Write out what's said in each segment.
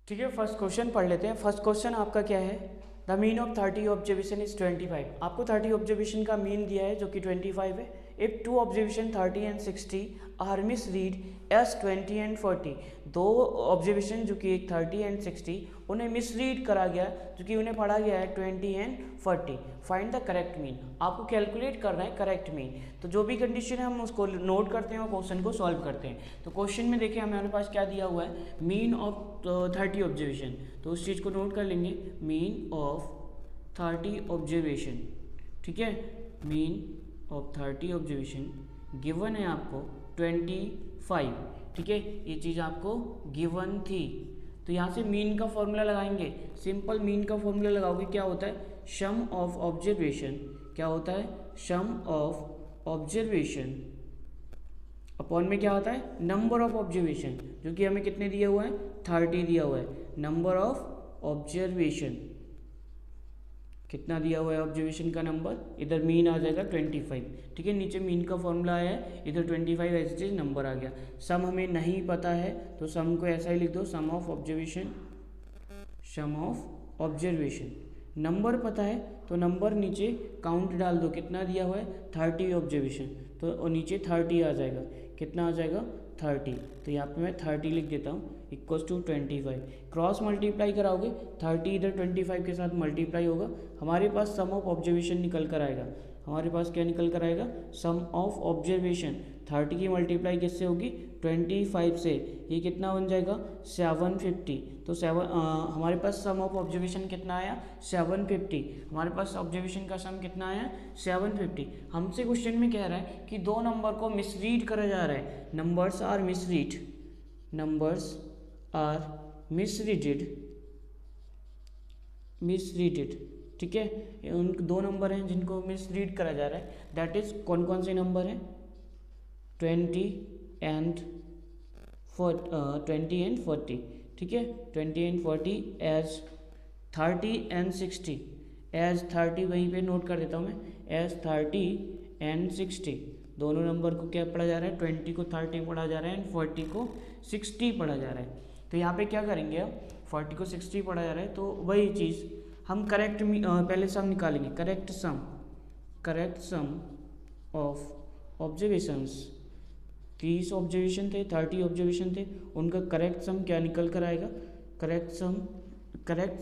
ठीक है, first question पढ़ लेते हैं। फर्स्ट क्वेश्चन आपका क्या है? The mean of 30 observation is 25। आपको 30 ऑब्जर्वेशन का मीन दिया है जो कि 25 है। If two observation 30 and 60 are misread as 20 and 40, दो ऑब्जर्वेशन जो कि 30 एंड 60 उन्हें मिस रीड करा गया जो कि उन्हें पढ़ा गया है 20 and 40। Find the correct mean. आपको कैलकुलेट करना है करेक्ट मीन। तो जो भी कंडीशन है हम उसको नोट करते हैं और क्वेश्चन को सॉल्व करते हैं। तो क्वेश्चन में देखिए हमारे पास क्या दिया हुआ है, मीन ऑफ 30 ऑब्जर्वेशन। तो उस चीज़ को नोट कर लेंगे, मीन ऑफ 30 ऑब्जर्वेशन। ठीक है, मीन ऑफ 30 ऑब्जर्वेशन गिवन है आपको 25। ठीक है, ये चीज़ आपको गिवन थी। तो यहाँ से मीन का फॉर्मूला लगाएंगे। सिंपल मीन का फॉर्मूला लगाओगे, क्या होता है? Sum of observation. क्या होता है? सम ऑफ ऑब्जर्वेशन अपॉन में क्या होता है? नंबर ऑफ ऑब्जर्वेशन, जो कि हमें कितने दिया हुआ है? 30 दिया हुआ है। नंबर ऑफ ऑब्जर्वेशन कितना दिया हुआ है? ऑब्जर्वेशन का नंबर, इधर मीन आ जाएगा 25। ठीक है, नीचे मीन का फॉर्मूला आया है, इधर 25 ऐसे चीज नंबर आ गया। सम हमें नहीं पता है तो सम को ऐसा ही लिख दो, sum of observation. Sum of observation. Number पता है तो नंबर नीचे काउंट डाल दो, कितना दिया हुआ है? 30 ऑब्जर्वेशन। तो और नीचे 30 आ जाएगा। कितना आ जाएगा? 30। तो यहाँ पे मैं 30 लिख देता हूँ, इक्वल्स टू 25। क्रॉस मल्टीप्लाई कराओगे, 30 इधर 25 के साथ मल्टीप्लाई होगा, हमारे पास सम ऑफ ऑब्जर्वेशन निकल कर आएगा। हमारे पास क्या निकल कर आएगा? Sum of observation. 30 की मल्टीप्लाई किससे होगी? 25 से। ये कितना बन जाएगा? 750। तो हमारे पास सम ऑफ ऑब्जर्वेशन कितना आया? 750। हमारे पास ऑब्जर्वेशन का सम कितना आया? 750। हमसे क्वेश्चन में कह रहा है कि दो नंबर को मिसरीड करा जा रहा है। Numbers are misread, numbers are misreaded, misreaded. ठीक है, उन दो नंबर हैं जिनको मिसरीड करा जा रहा है। दैट इज कौन कौन से नंबर हैं? 20 एंड 40। ठीक है, 20 एंड 40 एज 30 एंड 60। एज 30 वहीं पे नोट कर देता हूँ मैं, एज 30 एंड 60। दोनों नंबर को क्या पढ़ा जा रहा है? 20 को 30 पढ़ा जा रहा है एंड 40 को 60 पढ़ा जा रहा है। तो यहाँ पे क्या करेंगे, अब 40 को 60 पढ़ा जा रहा है तो वही चीज़ हम करेक्ट पहले सम निकालेंगे। Correct sum of observations. 30 observation थे, 30 ऑब्जर्वेशन थे, उनका करेक्ट सम क्या निकल कर आएगा? Correct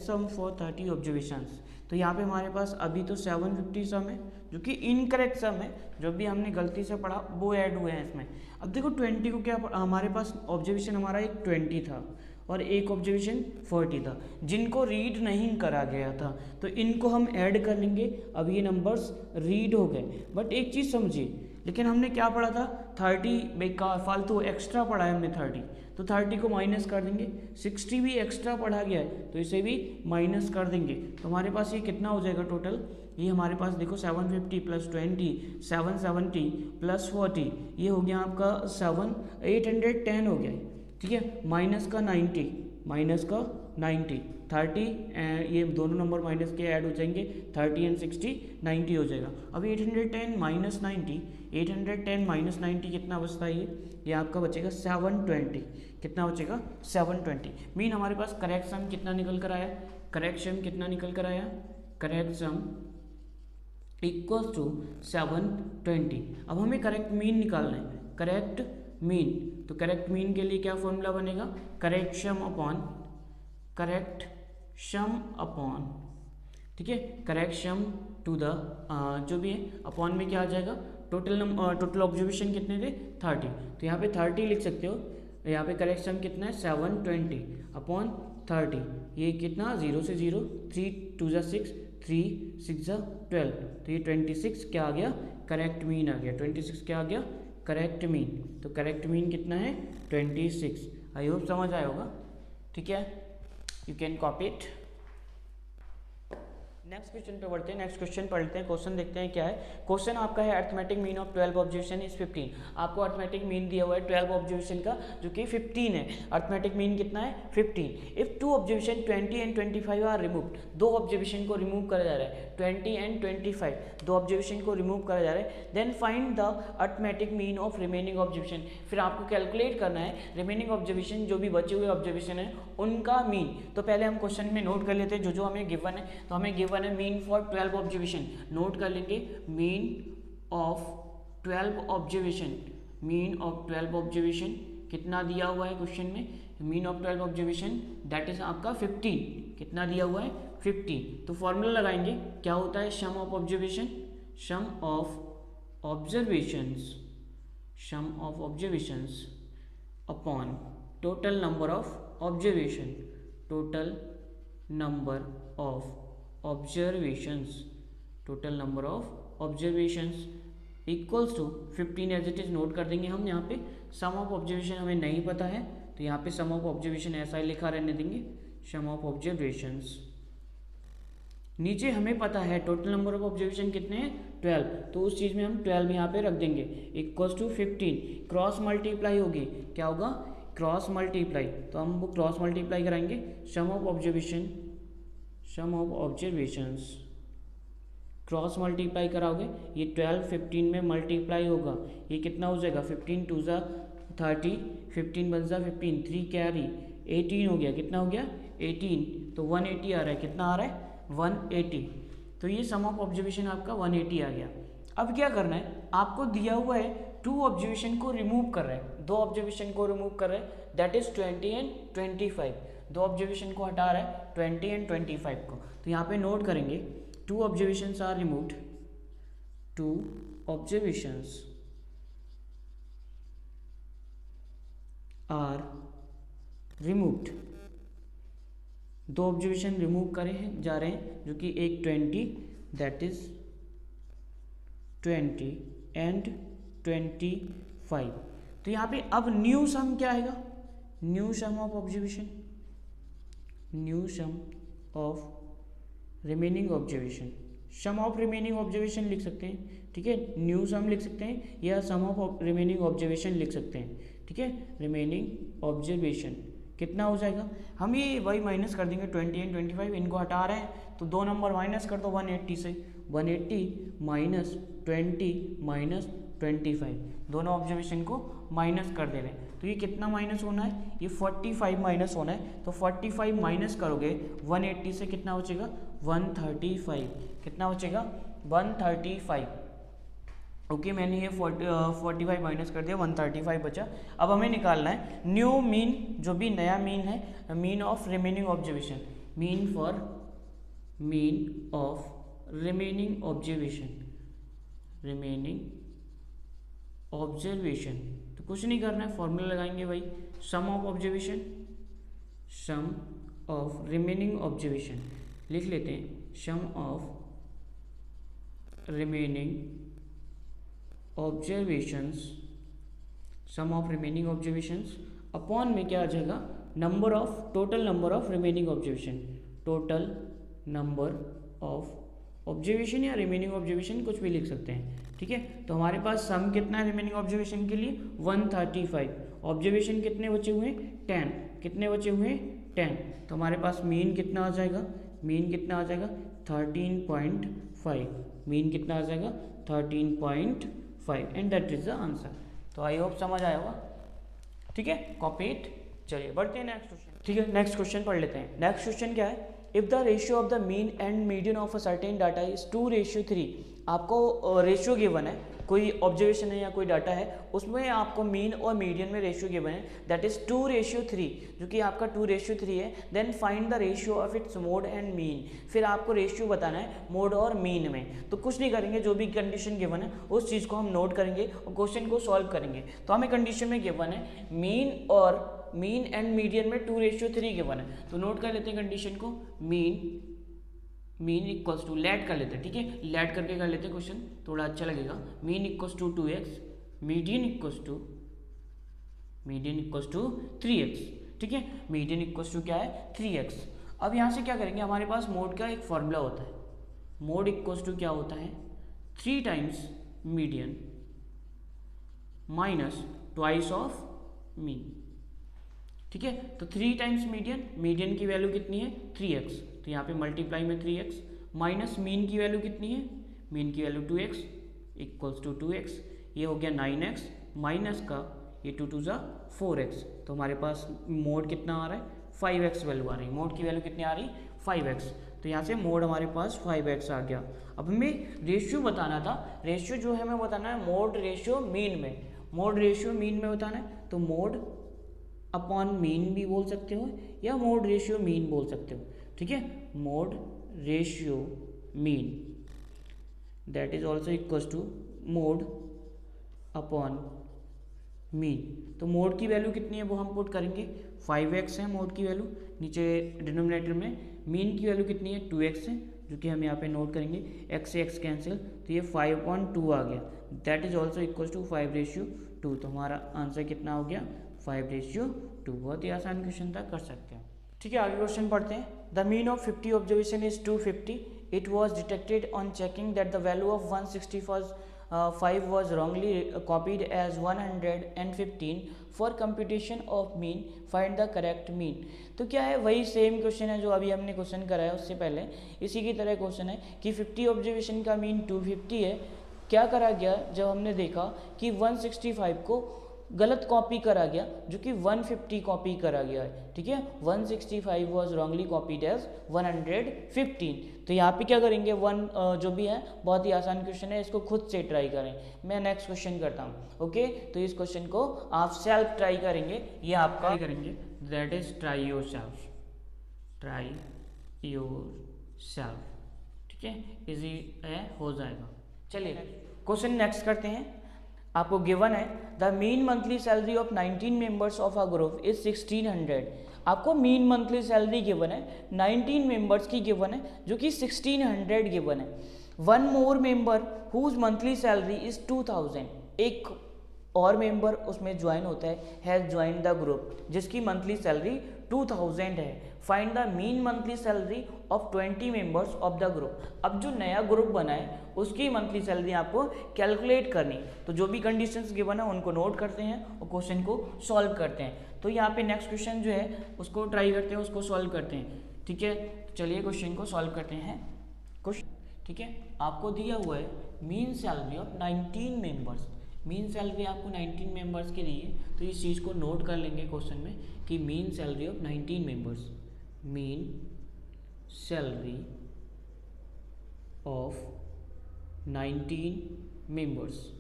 sum for 30 observations. तो यहाँ पे हमारे पास अभी तो 750 सम है जो कि इनकरेक्ट सम है, जो भी हमने गलती से पढ़ा वो ऐड हुए हैं इसमें। अब देखो 20 को क्या हमारे पास ऑब्जर्वेशन हमारा एक 20 था और एक ऑब्जर्वेशन 40 था, जिनको रीड नहीं करा गया था तो इनको हम ऐड कर लेंगे। अब ये नंबर्स रीड हो गए। बट एक चीज़ समझिए, लेकिन हमने क्या पढ़ा था? 30 बेकार फालतू एक्स्ट्रा पढ़ा है हमने 30, तो 30 को माइनस कर देंगे। 60 भी एक्स्ट्रा पढ़ा गया है तो इसे भी माइनस कर देंगे। तो हमारे पास ये कितना हो जाएगा टोटल? ये हमारे पास देखो 750 प्लस 20 770 प्लस 40, ये हो गया आपका 810 हो गया। ठीक है, माइनस का 90, माइनस का 90, 30 ये दोनों नंबर माइनस के ऐड हो जाएंगे, 30 एंड 60 90 हो जाएगा। अब 810 माइनस 90, 810 माइनस 90 कितना बचता है? ये आपका बचेगा 720। कितना बचेगा? 720। मीन हमारे पास करेक्ट सम कितना निकल कर आया? करेक्ट सम कितना निकल कर आया? Correct sum equals to 720। अब हमें करेक्ट मीन निकालना है। करेक्ट मीन, तो करेक्ट मीन के लिए क्या फॉर्मूला बनेगा? करेक्ट सम अपॉन, ठीक है, करेक्ट सम टू द जो भी है अपॉन में क्या आ जाएगा? टोटल ऑब्जर्वेशन कितने थे? 30। तो यहाँ पे 30 लिख सकते हो। यहाँ पे करेक्ट सम कितना है? 720 अपॉन 30। ये कितना? 0 से 0, 3 2 जा 6, 3 6 जा 12, तो ये 26 क्या आ गया? करेक्ट मीन आ गया। 26 क्या आ गया? Correct mean. तो करेक्ट मीन कितना है? 26। आई होप समझ आया होगा। ठीक है, you can copy it. Next question पे बढ़ते हैं। नेक्स्ट क्वेश्चन पढ़ते हैं। क्वेश्चन देखते हैं क्या है। क्वेश्चन आपका है arithmetic mean of 12 observation is 15। आपको अर्थमेटिक मीन दिया हुआ है 12 ऑब्जर्वेशन का, जो कि 15 है। अर्थमेटिक मीन कितना है? 15। If two observation 20 and 25 are removed, दो ऑब्जर्वेशन को रिमूव करा जा रहा है, 20 एंड 25, दो ऑब्जर्वेशन को रिमूव करा जा रहा है। Then find the arithmetic mean of remaining observation. फिर आपको कैलकुलेट करना है रिमेनिंग ऑब्जर्वेशन, जो भी बचे हुए ऑब्जर्वेशन है उनका मीन। तो पहले हम क्वेश्चन में नोट कर लेते हैं जो हमें गिवन है। तो हमें गिवन है मीन फॉर 12 ऑब्जर्वेशन। नोट कर लेंगे mean of 12 observation. Mean of 12 observation कितना दिया हुआ है क्वेश्चन में? Mean of 12 observation that is आपका 15। कितना दिया हुआ है? 15। तो फॉर्मूला लगाएंगे, क्या होता है? Sum of observation, sum of observations, sum of observations upon total number of observation, total number of observations, total number of observations equals to 15 as it is note कर देंगे हम। यहाँ पे सम ऑफ ऑब्जर्वेशन हमें नहीं पता है, तो यहाँ पे सम ऑफ ऑब्जर्वेशन ऐसा ही लिखा रहने देंगे, सम ऑफ ऑब्जर्वेशंस। नीचे हमें पता है टोटल नंबर ऑफ ऑब्जर्वेशन कितने हैं? 12, तो उस चीज़ में हम 12 यहाँ पे रख देंगे इक्वल्स टू 15। क्रॉस मल्टीप्लाई होगी, क्या होगा? Cross multiply. तो हम वो क्रॉस मल्टीप्लाई कराएंगे, sum of observation, sum of observations cross multiply कराओगे, ये 12 15 में मल्टीप्लाई होगा, ये कितना हो जाएगा? 15 2 ज़ा 30, 15 1 ज़ा 15, 3 कैरी 18 हो गया। कितना हो गया? 18। तो 180 आ रहा है। कितना आ रहा है? 180। तो ये सम ऑफ ऑब्जर्वेशन आपका 180 आ गया। अब क्या करना है? आपको दिया हुआ है 2 ऑब्जर्वेशन को रिमूव कर रहे हैं, 2 ऑब्जर्वेशन को रिमूव कर रहे हैं, दैट इज 20 एंड 25। 2 ऑब्जर्वेशन को हटा रहा है, 20 एंड 25 को। तो यहाँ पे नोट करेंगे 2 observations are removed, 2 observations are removed. 2 observation remove करे हैं जा रहे हैं, जो कि एक 20 दैट इज 20 एंड 25। तो यहाँ पे अब न्यू सम क्या आएगा? New sum of observation, new sum of remaining observation, sum of remaining observation लिख सकते हैं, ठीक है। न्यू सम लिख सकते हैं या सम ऑफ रिमेनिंग ऑब्जर्वेशन लिख सकते हैं, ठीक है। रिमेनिंग ऑब्जर्वेशन कितना हो जाएगा? हम ये वही माइनस कर देंगे 20 एंड 25, इनको हटा रहे हैं तो 2 नंबर माइनस कर दो 180 से, 180 माइनस 20 माइनस 25, दोनों ऑब्जर्वेशन को माइनस कर दे रहे हैं। तो ये कितना माइनस होना है? ये 45 माइनस होना है। तो 45 माइनस करोगे 180 से, कितना बचेगा? 135। कितना बचेगा? 135। ओके, मैंने ये 45 माइनस कर दिया, 135 बचा। अब हमें निकालना है न्यू मीन, जो भी नया मीन है, mean of remaining observation, mean for mean of remaining observation, remaining observation. तो कुछ नहीं करना है, फॉर्मूला लगाएंगे भाई, sum of observation, sum of remaining observation लिख लेते हैं, sum of remaining observations, sum of remaining observations upon में क्या आ जाएगा? Number of, total number of remaining observation, total number of observation या रिमेनिंग ऑब्जर्वेशन कुछ भी लिख सकते हैं, ठीक है। तो हमारे पास सम कितना है रिमेनिंग ऑब्जर्वेशन के लिए? 135। ऑब्जर्वेशन कितने बचे हुए हैं? 10। कितने बचे हुए हैं? 10। तो हमारे पास मीन कितना आ जाएगा? मीन कितना आ जाएगा? 13.5। मीन कितना आ जाएगा? 13.5 and that is the answer. तो आई होप समझ आया होगा, ठीक है। Copy it. चलिए बढ़ते हैं नेक्स्ट क्वेश्चन, ठीक है। नेक्स्ट क्वेश्चन पढ़ लेते हैं। नेक्स्ट क्वेश्चन क्या है? If the ratio of the mean and median of a certain data is 2:3। आपको रेशियो गिवन है, कोई ऑब्जर्वेशन है या कोई डाटा है, उसमें आपको मीन और मीडियन में रेशियो गिवन है, दैट इज 2:3, जो कि आपका 2:3 है। Then find the ratio of its mode and mean. फिर आपको रेशियो बताना है मोड और मीन में। तो कुछ नहीं करेंगे, जो भी कंडीशन गिवन है उस चीज़ को हम नोट करेंगे और क्वेश्चन को सॉल्व करेंगे। तो हमें कंडीशन में गिवन है मीन एंड मीडियन में 2:3 गिवन है। तो नोट कर लेते हैं कंडीशन को, मीन इक्वल्स टू, लेट कर लेते हैं, ठीक है। लेट करके कर लेते हैं क्वेश्चन, थोड़ा अच्छा लगेगा। Mean equals to 2x, median equals to 3x, ठीक है। मीडियन इक्वल्स टू क्या है? 3x। अब यहाँ से क्या करेंगे? हमारे पास मोड का एक फॉर्मूला होता है, मोड इक्वल्स टू क्या होता है 3 times median minus twice of mean. ठीक है, तो 3 टाइम्स मीडियन, मीडियन की वैल्यू कितनी है 3x, तो यहाँ पे मल्टीप्लाई में 3x माइनस मीन की वैल्यू कितनी है, मीन की value 2x equals to 2x, ये हो गया 9x माइनस का ये 2 2 ज़ा 4x, तो हमारे पास मोड कितना आ रहा है 5x वैल्यू आ रही है। मोड की वैल्यू कितनी आ रही 5x, तो यहाँ से मोड हमारे पास 5x आ गया। अब हमें रेशियो बताना था, रेशियो जो है हमें बताना है मोड रेशियो मीन में, मोड रेशियो मीन में बताना है, तो मोड अपॉन मीन भी बोल सकते हो या मोड रेशियो मीन बोल सकते हो। ठीक है, mode ratio mean that is also equals to mode upon mean. तो मोड की वैल्यू कितनी है वो हम पुट करेंगे 5x है मोड की वैल्यू, नीचे डिनोमिनेटर में मीन की वैल्यू कितनी है 2x है, जो कि हम यहाँ पे नोट करेंगे, x से x कैंसिल, तो ये 5/2 आ गया, that is also equals to 5:2, तो हमारा आंसर कितना हो गया 5:2। बहुत ही आसान क्वेश्चन था, कर सकते हैं। ठीक है, आगे क्वेश्चन पढ़ते हैं। The mean of 50 observation is 250, it was detected on checking that the value of 165 was wrongly copied as 115 for computation of mean, find the correct mean। तो क्या है, वही सेम क्वेश्चन है जो अभी हमने क्वेश्चन करा है उससे पहले, इसी की तरह क्वेश्चन है कि 50 ऑब्जर्वेशन का मीन 250 है। क्या करा गया, जब हमने देखा कि 165 को गलत कॉपी करा गया, जो कि 150 कॉपी करा गया है। ठीक है, 165 वॉज रॉन्गली कॉपीड एज 115, तो यहाँ पे क्या करेंगे जो भी है बहुत ही आसान क्वेश्चन है, इसको खुद से ट्राई करें। मैं नेक्स्ट क्वेश्चन करता हूँ। ओके, तो इस क्वेश्चन को आप सेल्फ ट्राई करेंगे, ये आपका करेंगे, that is try your self, try your self. ठीक है, इजी है, हो जाएगा। चलिए क्वेश्चन नेक्स्ट करते हैं। आपको गिवन है the mean monthly salary of 19 members of a group is 1600। आपको मीन मंथली सैलरी गिवन है, 19 मेंबर्स की गिवन है, जो कि 1600 गिवन है। One more member whose monthly salary is 2000, एक और मेंबर उसमें ज्वाइन होता है, हैज ज्वाइन द ग्रुप, जिसकी मंथली सैलरी 2000 है। Find the mean monthly salary of 20 members of the group. अब जो नया ग्रुप बना है उसकी मंथली सैलरी आपको कैलकुलेट करनी, तो जो भी कंडीशंस गिवन है उनको नोट करते हैं और क्वेश्चन को सॉल्व करते हैं। तो यहाँ पे नेक्स्ट क्वेश्चन जो है उसको ट्राई करते हैं, उसको सॉल्व करते हैं। ठीक है, तो चलिए क्वेश्चन को सॉल्व करते हैं। क्वेश्चन ठीक है, आपको दिया हुआ है mean salary of 19 members, mean salary आपको 19 मेंबर्स की दी है, तो इस चीज़ को नोट कर लेंगे क्वेश्चन में कि mean salary of 19 members, mean salary of 19 members,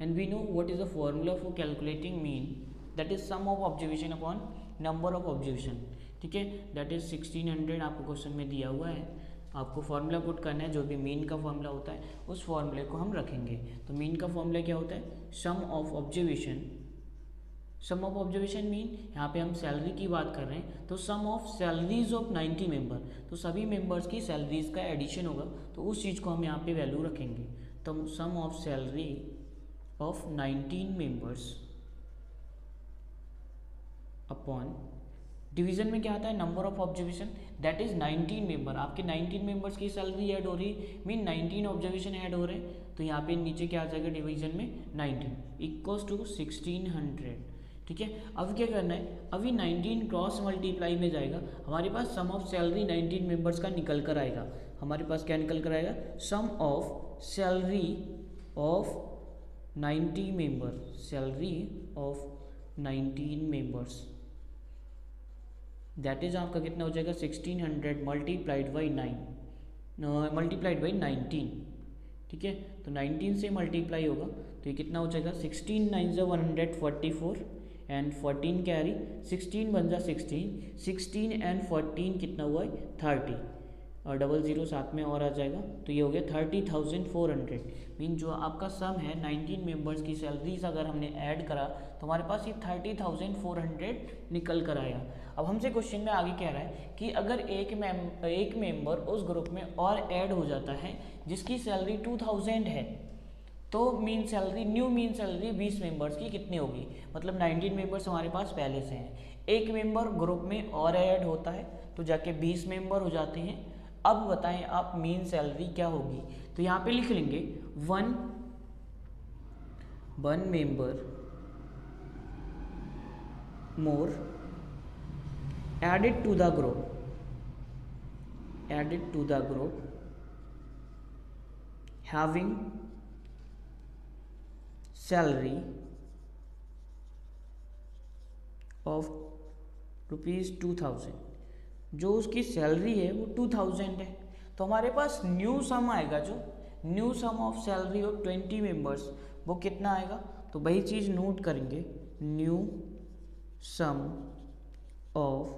and we know what is the formula for calculating mean, that is sum of observation upon number of observation। ठीक है, that is 1600 आपको question में दिया हुआ है, आपको फार्मूला पुट करना है, जो भी मीन का फार्मूला होता है उस फार्मूले को हम रखेंगे। तो मीन का फार्मूला क्या होता है, sum of observation, sum of observation mean, यहाँ पे हम सैलरी की बात कर रहे हैं, तो sum of salaries of 90 member, तो सभी मेंबर्स की सैलरीज का एडिशन होगा, तो उस चीज़ को हम यहाँ पे वैल्यू रखेंगे। तो sum of salary of 19 members upon division में क्या आता है, number of observation, that is 19 member. आपके 19 मेंबर्स की सैलरी ऐड हो रही, मीन 19 ऑब्जर्वेशन ऐड हो रहे हैं, तो यहाँ पे नीचे क्या आ जाएगा डिवीजन में 19 इक्वल्स टू 1600। ठीक है, अब क्या करना है, अभी 19 क्रॉस मल्टीप्लाई में जाएगा, हमारे पास सम ऑफ सैलरी 19 मेंबर्स का निकल कर आएगा। हमारे पास क्या निकल कर आएगा, sum of salary of 90 member, salary of 19 members, that is आपका कितना हो जाएगा 1600 मल्टीप्लाइड बाई 19। ठीक है, तो 19 से मल्टीप्लाई होगा तो ये कितना हो जाएगा 16 9 से 144 एंड 14 कैरी, 16 बन जा 16 एंड 14 कितना हुआ है 30 और 00 साथ में और आ जाएगा, तो ये हो गया 30,400। मीन जो आपका सम है 19 मेंबर्स की सैलरीज अगर हमने ऐड करा तो हमारे पास ये 30,400 निकल कर आएगा। अब हमसे क्वेश्चन में आगे कह रहा है कि अगर एक मेंबर उस ग्रुप में और ऐड हो जाता है जिसकी सैलरी 2000 है, तो न्यू मीन सैलरी 20 मेंबर्स की कितनी होगी, मतलब 19 मेंबर्स हमारे पास पहले से हैं, एक मेंबर ग्रुप में और ऐड होता है तो जाके 20 मेंबर हो जाते हैं, अब बताएं आप मीन सैलरी क्या होगी। तो यहाँ पे लिख लेंगे one member more added to the group having salary of ₹2000, जो उसकी सैलरी है वो 2000 है। तो हमारे पास न्यू सम आएगा, जो new sum of salary of 20 members वो कितना आएगा। तो वही चीज़ नोट करेंगे, new sum of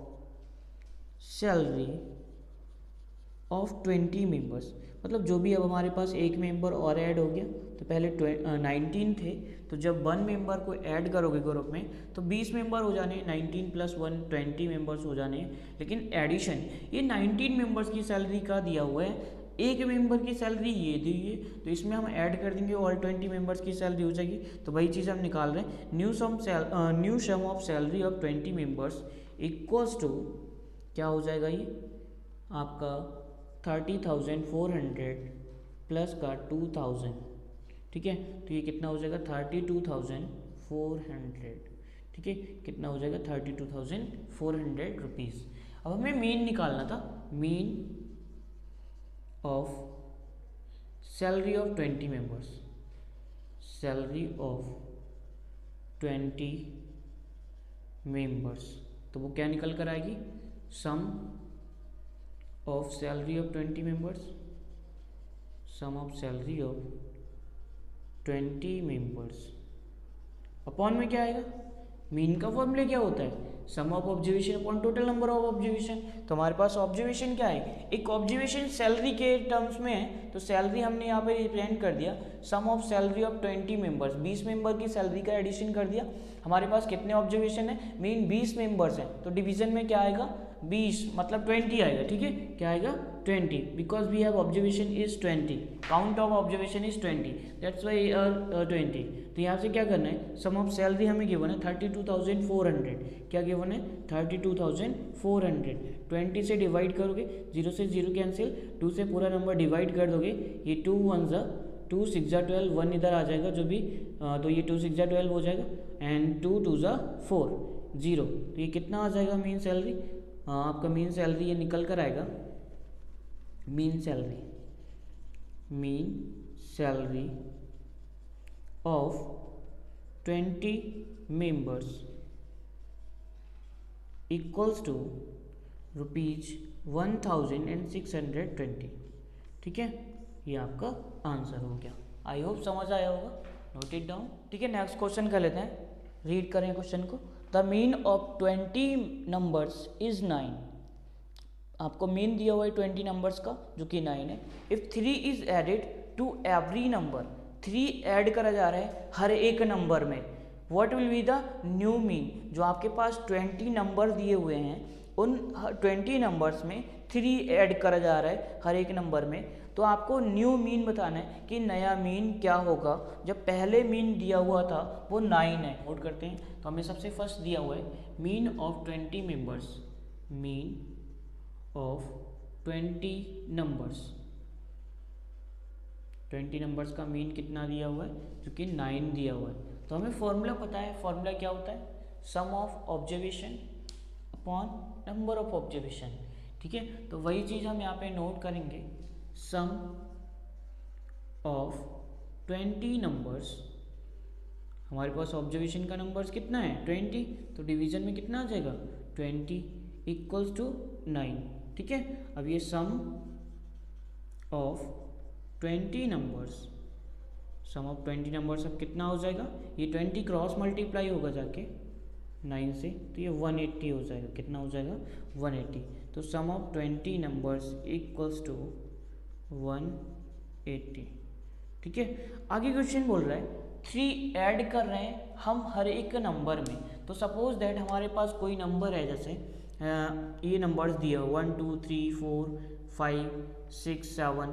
salary of 20 members, मतलब जो भी अब हमारे पास एक मेंबर और ऐड हो गया। तो पहले 19 थे, तो जब 1 मेंबर को ऐड करोगे ग्रुप में तो 20 मेंबर हो जाने, 19 + 1 20 मेंबर्स हो जाने। लेकिन एडिशन ये 19 मेंबर्स की सैलरी का दिया हुआ है, एक मेंबर की सैलरी ये दी है, तो इसमें हम ऐड कर देंगे ऑल 20 मेंबर्स की सैलरी हो जाएगी। तो वही चीज़ हम निकाल रहे हैं, new sum of salary of 20 members equals to क्या हो जाएगा, ये आपका 30,400 प्लस का 2000, ठीक है। तो ये कितना हो जाएगा 32,400, ठीक है। कितना हो जाएगा 32,400 रुपीज़। अब हमें मीन निकालना था, mean of salary of 20 members, salary of 20 members. तो वो क्या निकल कर आएगी, sum of salary of 20 members, sum of salary of 20 members upon में क्या आएगा, मीन का फॉर्मूला क्या होता है, sum of observation upon total number of observation. तो हमारे पास ऑब्जर्वेशन क्या है, एक ऑब्जर्वेशन सैलरी के टर्म्स में है, तो सैलरी हमने यहाँ पे रिप्रेजेंट कर दिया, sum of salary of 20 members, 20 member की सैलरी का एडिशन कर दिया। हमारे पास कितने ऑब्जर्वेशन है, मीन 20 मेंबर्स हैं, तो डिवीजन में क्या आएगा 20 मतलब 20 आएगा, ठीक है। क्या आएगा 20, because we have observation is 20, count of observation is 20, that's why 20। तो यहाँ से क्या करना है, सम ऑफ सैलरी हमें गिवन है 32,400, क्या गिवन है 32,400, 20 से डिवाइड करोगे, 0 से 0 कैंसिल, 2 से पूरा नंबर डिवाइड कर दोगे, ये 2 1 2 6 12, 1 इधर आ जाएगा जो भी, तो ये 2 6 12 हो जाएगा, एंड 2 2 4 0। तो ये कितना आ जाएगा मीन सैलरी, आपका मीन सैलरी ये निकल कर आएगा, mean salary of 20 members equals to ₹1620, ठीक है। ये आपका आंसर हो गया। आई होप समझ आया होगा, नोट इट डाउन, ठीक है। नेक्स्ट क्वेश्चन कर लेते हैं, रीड करें क्वेश्चन को। The mean of 20 numbers is 9, आपको मीन दिया हुआ है 20 नंबर्स का जो कि 9 है। If 3 is added to every number, 3 add करा जा रहा है हर एक नंबर में, what will be the new mean. जो आपके पास 20 नंबर दिए हुए हैं, उन 20 नंबर्स में 3 ऐड करा जा रहा है हर एक नंबर में, तो आपको न्यू मीन बताना है कि नया मीन क्या होगा। जब पहले मीन दिया हुआ था वो 9 है, नोट करते हैं। तो हमें सबसे फर्स्ट दिया हुआ है mean of 20 members, mean of 20 numbers, 20 numbers का मीन कितना दिया हुआ है, जो कि 9 दिया हुआ है। तो हमें फॉर्मूला पता है, फॉर्मूला क्या होता है, sum of observation upon number of observation, ठीक है। तो वही चीज़ हम यहाँ पे नोट करेंगे, सम ऑफ 20 नंबर्स, हमारे पास ऑब्जर्वेशन का नंबर्स कितना है 20, तो डिवीजन में कितना आ जाएगा 20 इक्वल्स टू 9, ठीक है। अब ये sum of 20 numbers, sum of 20 numbers अब कितना हो जाएगा, ये 20 क्रॉस मल्टीप्लाई होगा जाके 9 से, तो ये 180 हो जाएगा, कितना हो जाएगा 180। तो sum of 20 numbers equals to 180, ठीक है। आगे क्वेश्चन बोल रहा है 3 ऐड कर रहे हैं हम हर एक नंबर में। तो सपोज दैट हमारे पास कोई नंबर है, जैसे ये नंबर्स दिया 1 2 3 4 5 6 7।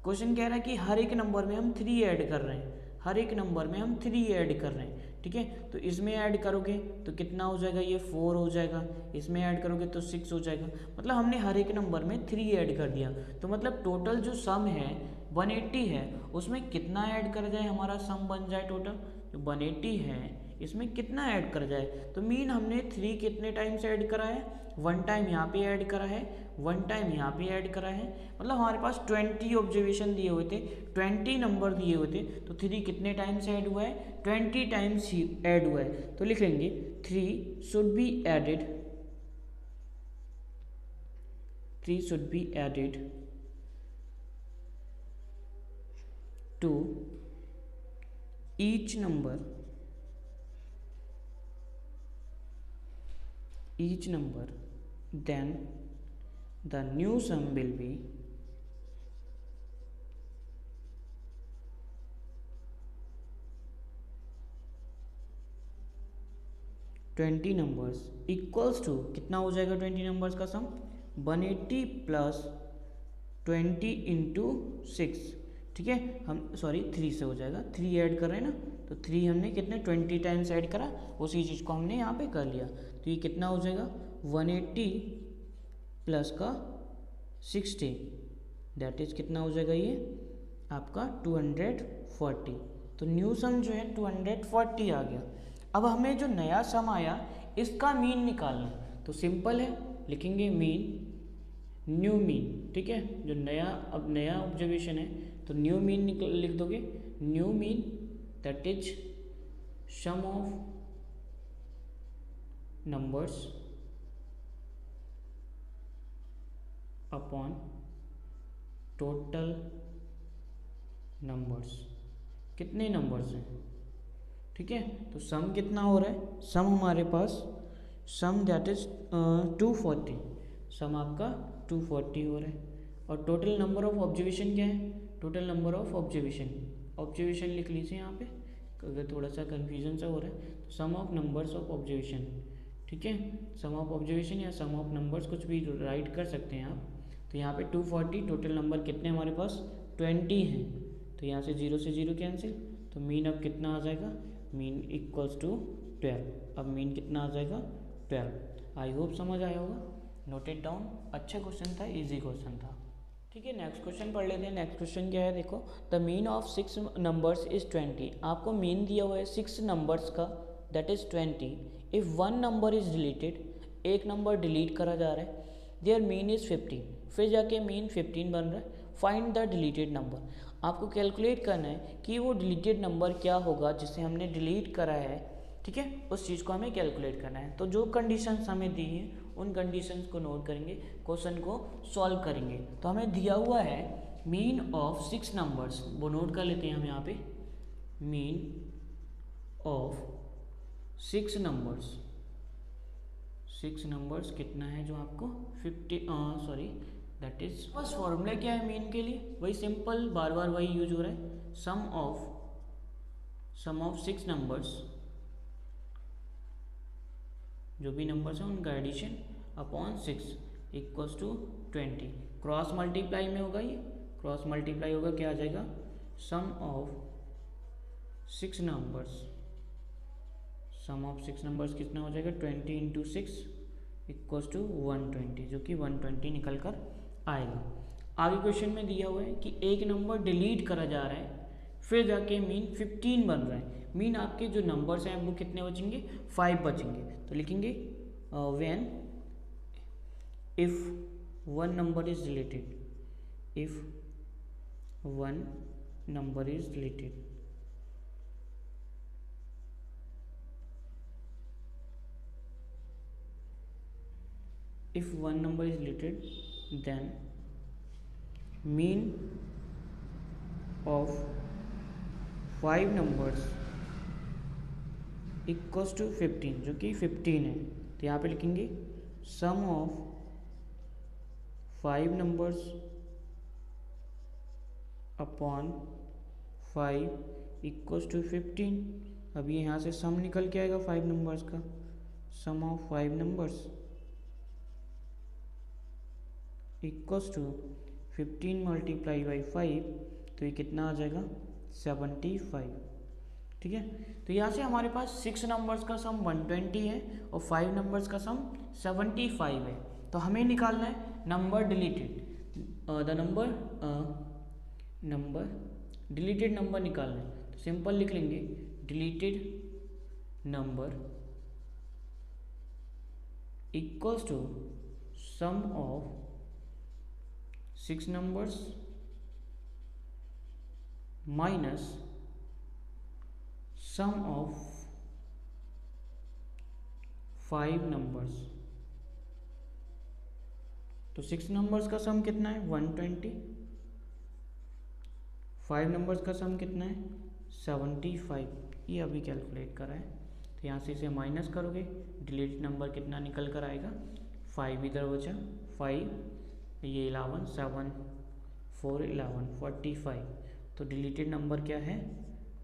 क्वेश्चन कह रहा है कि हर एक नंबर में हम 3 ऐड कर रहे हैं, हर एक नंबर में हम 3 ऐड कर रहे हैं, ठीक है। तो इसमें ऐड करोगे तो कितना हो जाएगा, ये 4 हो जाएगा, इसमें ऐड करोगे तो 6 हो जाएगा। मतलब हमने हर एक नंबर में 3 ऐड कर दिया, तो मतलब टोटल जो सम है 180 है, उसमें कितना ऐड कर जाए हमारा सम बन जाए टोटल जो 180 है, इसमें कितना ऐड कर जाए। तो मीन हमने 3 कितने टाइम्स ऐड करा है, 1 टाइम यहाँ पे ऐड करा है, 1 टाइम यहाँ पे ऐड करा है। मतलब हमारे पास 20 ऑब्जर्वेशन दिए हुए थे, 20 नंबर दिए हुए थे, तो 3 कितने टाइम्स ऐड हुआ है, 20 टाइम्स ही ऐड हुआ है। तो लिख लेंगे 3 should be added, 3 should be added to each number, then the new sum will be 20 numbers equals to कितना हो जाएगा 20 नंबर्स का सम 180 प्लस 20 इंटू 6, ठीक है। हम सॉरी 3 से हो जाएगा, 3 ऐड कर रहे हैं ना, तो 3 हमने कितने 20 टाइम्स ऐड करा, उसी चीज़ को हमने यहाँ पे कर लिया। तो ये कितना हो जाएगा 180 प्लस का 60, दैट इज कितना हो जाएगा ये आपका 240। तो न्यू सम जो है 240 आ गया। अब हमें जो नया सम आया इसका मीन निकालना, तो सिंपल है, लिखेंगे मीन, न्यू मीन, ठीक है। जो नया अब नया ऑब्जर्वेशन है तो न्यू मीन लिख दोगे, new mean that is sum of numbers upon total numbers, कितने नंबर्स हैं, ठीक है। तो सम कितना हो रहा है, सम हमारे पास सम दैट इज 240, सम आपका 240 हो रहा है। और टोटल नंबर ऑफ ऑब्जर्वेशन क्या है, टोटल नंबर ऑफ ऑब्जर्वेशन लिख लीजिए यहाँ पे, अगर थोड़ा सा कन्फ्यूजन सा हो रहा है तो sum of numbers of observation, ठीक है। सम ऑफ ऑब्जर्वेशन या सम ऑफ नंबर्स कुछ भी राइट कर सकते हैं आप। तो यहाँ पे 240, टोटल नंबर कितने हमारे पास 20 हैं, तो यहाँ से 0 से 0 कैंसिल, तो मीन अब कितना आ जाएगा, मीन इक्वल्स टू 12। अब मीन कितना आ जाएगा 12। आई होप समझ आया होगा, नोटेड डाउन, अच्छा क्वेश्चन था, इजी क्वेश्चन था, ठीक है। नेक्स्ट क्वेश्चन पढ़ लेते हैं। नेक्स्ट क्वेश्चन क्या है, देखो the mean of 6 numbers is 20। आपको मीन दिया हुआ है 6 नंबर्स का, that is 20। If 1 number is deleted, एक नंबर डिलीट करा जा रहा है, देयर मीन इज 15, फिर जाके मीन 15 बन रहा है। फाइंड द डिलीटेड नंबर, आपको कैलकुलेट करना है कि वो डिलीटेड नंबर क्या होगा जिसे हमने डिलीट करा है, ठीक है, उस चीज़ को हमें कैलकुलेट करना है। तो जो कंडीशंस हमें दी हैं उन कंडीशंस को नोट करेंगे, क्वेश्चन को सॉल्व करेंगे। तो हमें दिया हुआ है मीन ऑफ 6 नंबर्स, वो नोट कर लेते हैं हम यहाँ पे, मीन ऑफ 6 नंबर्स, 6 नंबर्स कितना है जो आपको 50 दैट इज, बस फॉर्मूला क्या है मीन के लिए, वही सिंपल, बार बार वही यूज हो रहा है, सम ऑफ 6 नंबर्स, जो भी नंबर्स हैं उनका addition upon 6 equals to 20। Cross multiply में होगा, ये क्रॉस मल्टीप्लाई होगा, क्या आ जाएगा, sum of 6 numbers, sum of 6 numbers कितना हो जाएगा 20 इंटू 6 इक्वल्स टू 120, जो कि 120 निकल कर आएगा। आगे क्वेश्चन में दिया हुआ है कि एक नंबर डिलीट करा जा रहा है, फिर जाके मीन 15 बन रहा है, मीन आपके जो नंबर्स हैं वो कितने बचेंगे 5 बचेंगे। तो लिखेंगे when if one number is deleted, if one number is deleted, if one number is deleted then mean of 5 numbers equals to 15, जो कि 15 है। तो यहाँ पे लिखेंगे sum of 5 numbers upon 5 equals to 15। अब ये यहाँ से सम निकल के आएगा 5 नंबर्स का, sum of 5 numbers equals to 15 multiply by 5, तो ये कितना आ जाएगा 75। ठीक है। तो यहाँ से हमारे पास 6 नंबर्स का सम 120 है और 5 नंबर्स का सम 75 है। तो हमें निकालना है number deleted, the number deleted number निकालना है। तो सिंपल लिख लेंगे deleted number equals to sum of 6 numbers minus sum of 5 numbers। तो 6 numbers का सम कितना है 120, 5 numbers का सम कितना है 75, ये अभी कैलकुलेट करा है। तो यहाँ से इसे माइनस करोगे, डिलीट नंबर कितना निकल कर आएगा 5 इधर बचा 5, ये 11 7 4 11 45। तो डिलीटेड नंबर क्या है,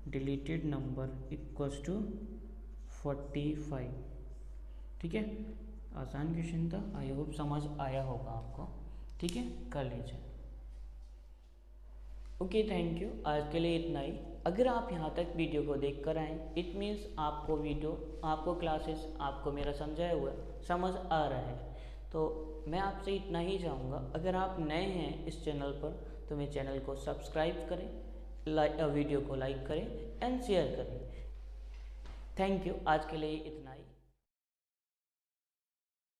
डिलीटेड नंबर इक्वल्स टू 45। ठीक है, आसान क्वेश्चन था, आई होप समझ आया होगा आपको। ठीक है, कर लीजिए। Okay, thank you. आज के लिए इतना ही। अगर आप यहाँ तक वीडियो को देख कर आए, इट मीन्स आपको वीडियो, आपको क्लासेस, आपको मेरा समझाया हुआ समझ आ रहा है। तो मैं आपसे इतना ही चाहूँगा, अगर आप नए हैं इस चैनल पर तो मेरे चैनल को सब्सक्राइब करें, वीडियो को लाइक करें एंड शेयर करें। Thank you. आज के लिए इतना ही।